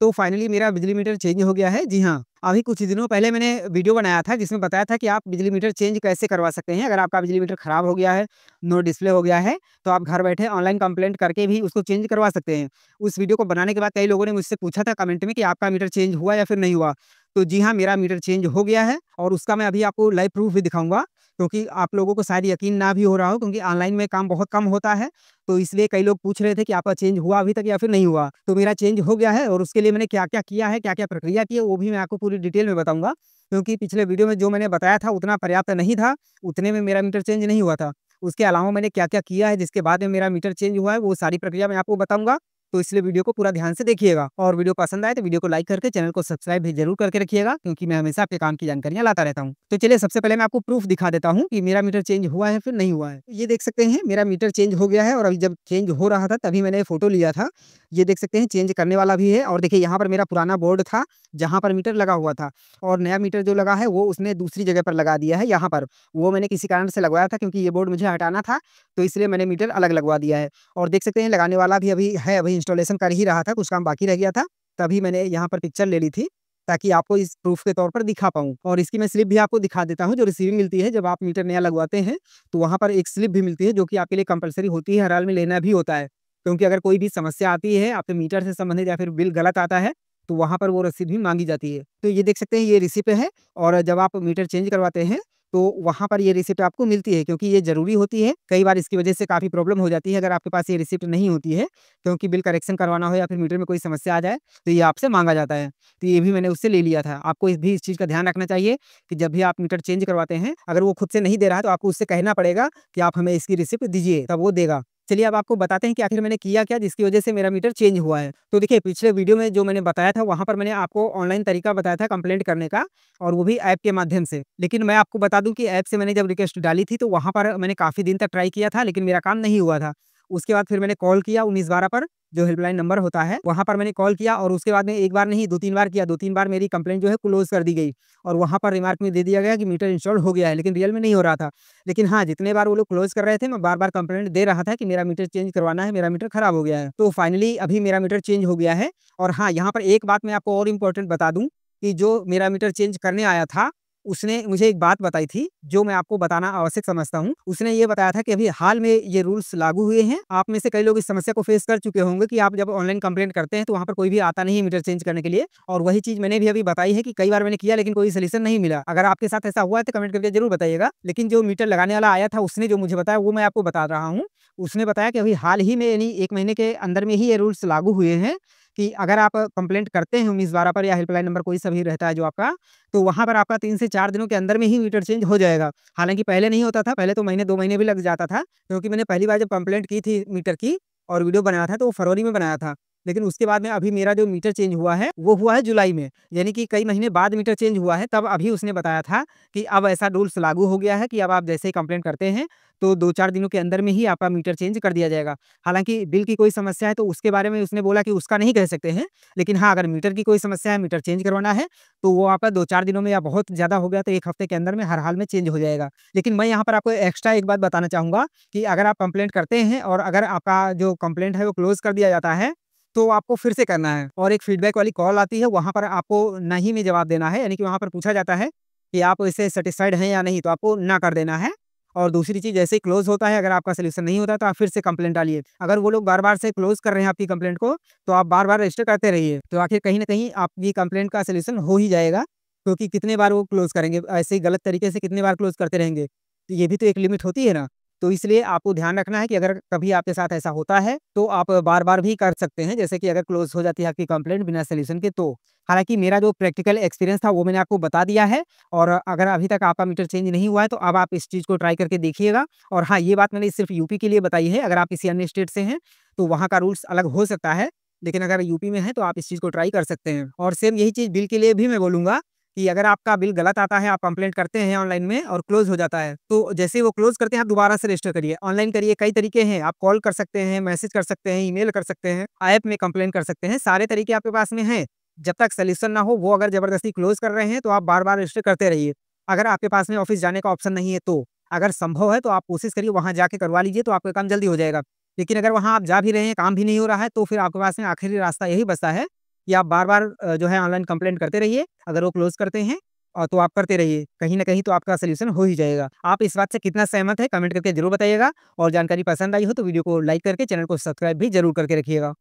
तो फाइनली मेरा बिजली मीटर चेंज हो गया है। जी हाँ, अभी कुछ दिनों पहले मैंने वीडियो बनाया था जिसमें बताया था कि आप बिजली मीटर चेंज कैसे करवा सकते हैं। अगर आपका बिजली मीटर खराब हो गया है, नो डिस्प्ले हो गया है, तो आप घर बैठे ऑनलाइन कंप्लेंट करके भी उसको चेंज करवा सकते हैं। उस वीडियो को बनाने के बाद कई लोगों ने मुझसे पूछा था कमेंट में कि आपका मीटर चेंज हुआ या फिर नहीं हुआ। तो जी हाँ, मेरा मीटर चेंज हो गया है और उसका मैं अभी आपको लाइव प्रूफ भी दिखाऊँगा, क्योंकि आप लोगों को शायद यकीन ना भी हो रहा हो, क्योंकि ऑनलाइन में काम बहुत कम होता है। तो इसलिए कई लोग पूछ रहे थे कि आपका चेंज हुआ अभी तक या फिर नहीं हुआ। तो मेरा चेंज हो गया है और उसके लिए मैंने क्या-क्या किया है, क्या-क्या प्रक्रिया की है, वो भी मैं आपको पूरी डिटेल में बताऊँगा। क्योंकि पिछले वीडियो में जो मैंने बताया था उतना पर्याप्त नहीं था, उतने में मेरा मीटर चेंज नहीं हुआ था। उसके अलावा मैंने क्या-क्या किया है जिसके बाद में मेरा मीटर चेंज हुआ है, वो सारी प्रक्रिया मैं आपको बताऊँगा। तो इसलिए वीडियो को पूरा ध्यान से देखिएगा और वीडियो पसंद आए तो वीडियो को लाइक करके चैनल को सब्सक्राइब भी ज़रूर करके रखिएगा, क्योंकि मैं हमेशा आपके काम की जानकारियाँ लाता रहता हूँ। तो चलिए सबसे पहले मैं आपको प्रूफ दिखा देता हूँ कि मेरा मीटर चेंज हुआ है फिर नहीं हुआ है। ये देख सकते हैं मेरा मीटर चेंज हो गया है और अभी जब चेंज हो रहा था तभी मैंने फ़ोटो लिया था। ये देख सकते हैं चेंज करने वाला भी है और देखिए यहाँ पर मेरा पुराना बोर्ड था, जहाँ पर मीटर लगा हुआ था और नया मीटर जो लगा है वो उसने दूसरी जगह पर लगा दिया है यहाँ पर। वो मैंने किसी कारण से लगवाया था क्योंकि ये बोर्ड मुझे हटाना था, तो इसलिए मैंने मीटर अलग लगवा दिया है। और देख सकते हैं लगाने वाला भी अभी है, अभी इंस्टॉलेशन कर ही रहा था, कुछ काम बाकी रह गया था, तभी मैंने यहाँ पर पिक्चर ले ली थी, ताकि आपको इस प्रूफ के तौर पर दिखा पाऊँ। और इसकी मैं स्लिप भी आपको दिखा देता हूँ, जो रिसीविंग मिलती है जब आप मीटर नया लगवाते हैं, तो वहाँ पर एक स्लिप भी मिलती है जो कि आपके लिए कंपल्सरी होती है, हर हाल में लेना भी होता है। क्योंकि अगर कोई भी समस्या आती है, आपके मीटर से संबंधित या फिर बिल गलत आता है, तो वहाँ पर वो रसीद भी माँगी जाती है। तो ये देख सकते हैं ये रिसिप्ट है और जब आप मीटर चेंज करवाते हैं, तो वहाँ पर ये रिसिप्ट आपको मिलती है, क्योंकि ये ज़रूरी होती है। कई बार इसकी वजह से काफ़ी प्रॉब्लम हो जाती है अगर आपके पास ये रिसिप्ट नहीं होती है, क्योंकि बिल करेक्शन करवाना हो या फिर मीटर में कोई समस्या आ जाए, तो ये आपसे माँगा जाता है। तो ये भी मैंने उससे ले लिया था। आपको इस चीज़ का ध्यान रखना चाहिए कि जब भी आप मीटर चेंज करवाते हैं, अगर वो खुद से नहीं दे रहा है, तो आपको उससे कहना पड़ेगा कि आप हमें इसकी रिसिप्ट दीजिए, तब वो देगा। चलिए अब आपको बताते हैं कि आखिर मैंने किया क्या जिसकी वजह से मेरा मीटर चेंज हुआ है। तो देखिए पिछले वीडियो में जो मैंने बताया था वहाँ पर मैंने आपको ऑनलाइन तरीका बताया था कंप्लेंट करने का, और वो भी ऐप के माध्यम से। लेकिन मैं आपको बता दूँ कि ऐप से मैंने जब रिक्वेस्ट डाली थी तो वहाँ पर मैंने काफ़ी दिन तक ट्राई किया था, लेकिन मेरा काम नहीं हुआ था। उसके बाद फिर मैंने कॉल किया 1912 पर, जो हेल्पलाइन नंबर होता है, वहाँ पर मैंने कॉल किया और उसके बाद में एक बार नहीं 2-3 बार किया, 2-3 बार मेरी कंप्लेंट जो है क्लोज़ कर दी गई और वहाँ पर रिमार्क में दे दिया गया कि मीटर इंस्टॉल हो गया है, लेकिन रियल में नहीं हो रहा था। लेकिन हाँ, जितने बार वो लोग क्लोज़ कर रहे थे, मैं बार-बार कंप्लेंट दे रहा था कि मेरा मीटर चेंज करवाना है, मेरा मीटर खराब हो गया है। तो फाइनली अभी मेरा मीटर चेंज हो गया है। और हाँ, यहाँ पर एक बात मैं आपको और इम्पोर्टेंट बता दूँ कि जो मेरा मीटर चेंज करने आया था, उसने मुझे एक बात बताई थी, जो मैं आपको बताना आवश्यक समझता हूँ। उसने ये बताया था कि अभी हाल में ये रूल्स लागू हुए हैं। आप में से कई लोग इस समस्या को फेस कर चुके होंगे कि आप जब ऑनलाइन कंप्लेंट करते हैं, तो वहाँ पर कोई भी आता नहीं है मीटर चेंज करने के लिए, और वही चीज़ मैंने भी अभी बताई है कि कई बार मैंने किया लेकिन कोई सॉल्यूशन नहीं मिला। अगर आपके साथ ऐसा हुआ है तो कमेंट करके ज़रूर बताइएगा। लेकिन जो मीटर लगाने वाला आया था, उसने जो मुझे बताया वो मैं आपको बता रहा हूँ। उसने बताया कि अभी हाल ही में यानी 1 महीने के अंदर में ही ये रूल्स लागू हुए हैं कि अगर आप कंप्लेंट करते हैं 1912 पर या हेल्पलाइन नंबर कोई सा भी रहता है जो आपका, तो वहाँ पर आपका 3 से 4 दिनों के अंदर में ही मीटर चेंज हो जाएगा। हालाँकि पहले नहीं होता था, पहले तो महीने 2 महीने भी लग जाता था, क्योंकि मैंने पहली बार जब कंप्लेंट की थी मीटर की और वीडियो बनाया था तो वो फरवरी में बनाया था। लेकिन उसके बाद में अभी मेरा जो मीटर चेंज हुआ है, वो हुआ है जुलाई में, यानी कि कई महीने बाद मीटर चेंज हुआ है। तब अभी उसने बताया था कि अब ऐसा रूल्स लागू हो गया है कि अब आप जैसे ही कंप्लेंट करते हैं, तो 2-4 दिनों के अंदर में ही आपका मीटर चेंज कर दिया जाएगा। हालाँकि बिल की कोई समस्या है तो उसके बारे में उसने बोला कि उसका नहीं कह सकते हैं। लेकिन हाँ, अगर मीटर की कोई समस्या है, मीटर चेंज करवाना है, तो वो आपका 2-4 दिनों में, या बहुत ज़्यादा हो गया तो 1 हफ्ते के अंदर में हर हाल में चेंज हो जाएगा। लेकिन मैं यहाँ पर आपको एक्स्ट्रा एक बात बताना चाहूँगा कि अगर आप कंप्लेंट करते हैं और अगर आपका जो कंप्लेंट है वो क्लोज़ कर दिया जाता है, तो आपको फिर से करना है और एक फीडबैक वाली कॉल आती है, वहाँ पर आपको नहीं में जवाब देना है। यानी कि वहाँ पर पूछा जाता है कि आप इससे सैटिस्फाइड हैं या नहीं, तो आपको ना कर देना है। और दूसरी चीज़, जैसे ही क्लोज़ होता है, अगर आपका सॉल्यूशन नहीं होता तो आप फिर से कंप्लेंट डालिए। अगर वो लोग बार-बार से क्लोज़ कर रहे हैं आपकी कंप्लेंट को, तो आप बार-बार रजिस्टर करते रहिए। तो आखिर कहीं न कहीं आपकी कंप्लेंट का सॉल्यूशन हो ही जाएगा, क्योंकि कितने बार वो क्लोज़ करेंगे, ऐसे ही गलत तरीके से कितने बार क्लोज़ करते रहेंगे। तो ये भी तो एक लिमिट होती है ना। तो इसलिए आपको ध्यान रखना है कि अगर कभी आपके साथ ऐसा होता है, तो आप बार-बार भी कर सकते हैं। जैसे कि अगर क्लोज़ हो जाती है आपकी कंप्लेंट बिना सॉल्यूशन के, तो। हालाँकि मेरा जो प्रैक्टिकल एक्सपीरियंस था वो मैंने आपको बता दिया है, और अगर अभी तक आपका मीटर चेंज नहीं हुआ है, तो अब आप इस चीज़ को ट्राई करके देखिएगा। और हाँ, ये बात मैंने सिर्फ़ यूपी के लिए बताई है। अगर आप किसी अन्य स्टेट से हैं, तो वहाँ का रूल्स अलग हो सकता है। लेकिन अगर यूपी में हैं, तो आप इस चीज़ को ट्राई कर सकते हैं। और सेम यही चीज़ बिल के लिए भी मैं बोलूँगा कि अगर आपका बिल गलत आता है, आप कंप्लेंट करते हैं ऑनलाइन में और क्लोज़ हो जाता है, तो जैसे ही वो क्लोज़ करते हैं, आप दोबारा से रजिस्टर करिए, ऑनलाइन करिए। कई तरीके हैं, आप कॉल कर सकते हैं, मैसेज कर सकते हैं, ईमेल कर सकते हैं, ऐप में कंप्लेंट कर सकते हैं, सारे तरीके आपके पास में हैं। जब तक सॉल्यूशन ना हो, वो अगर ज़बरदस्ती क्लोज़ कर रहे हैं, तो आप बार-बार रजिस्टर करते रहिए। अगर आपके पास में ऑफ़िस जाने का ऑप्शन नहीं है तो, अगर संभव है तो आप कोशिश करिए वहाँ जाके करवा लीजिए, तो आपका काम जल्दी हो जाएगा। लेकिन अगर वहाँ आप जा भी रहे हैं, काम भी नहीं हो रहा है, तो फिर आपके पास में आखिरी रास्ता यही बचता है या आप बार-बार जो है ऑनलाइन कंप्लेंट करते रहिए। अगर वो क्लोज़ करते हैं तो आप करते रहिए। कहीं न कहीं तो आपका सॉल्यूशन हो ही जाएगा। आप इस बात से कितना सहमत हैं कमेंट करके ज़रूर बताइएगा और जानकारी पसंद आई हो तो वीडियो को लाइक करके चैनल को सब्सक्राइब भी ज़रूर करके रखिएगा।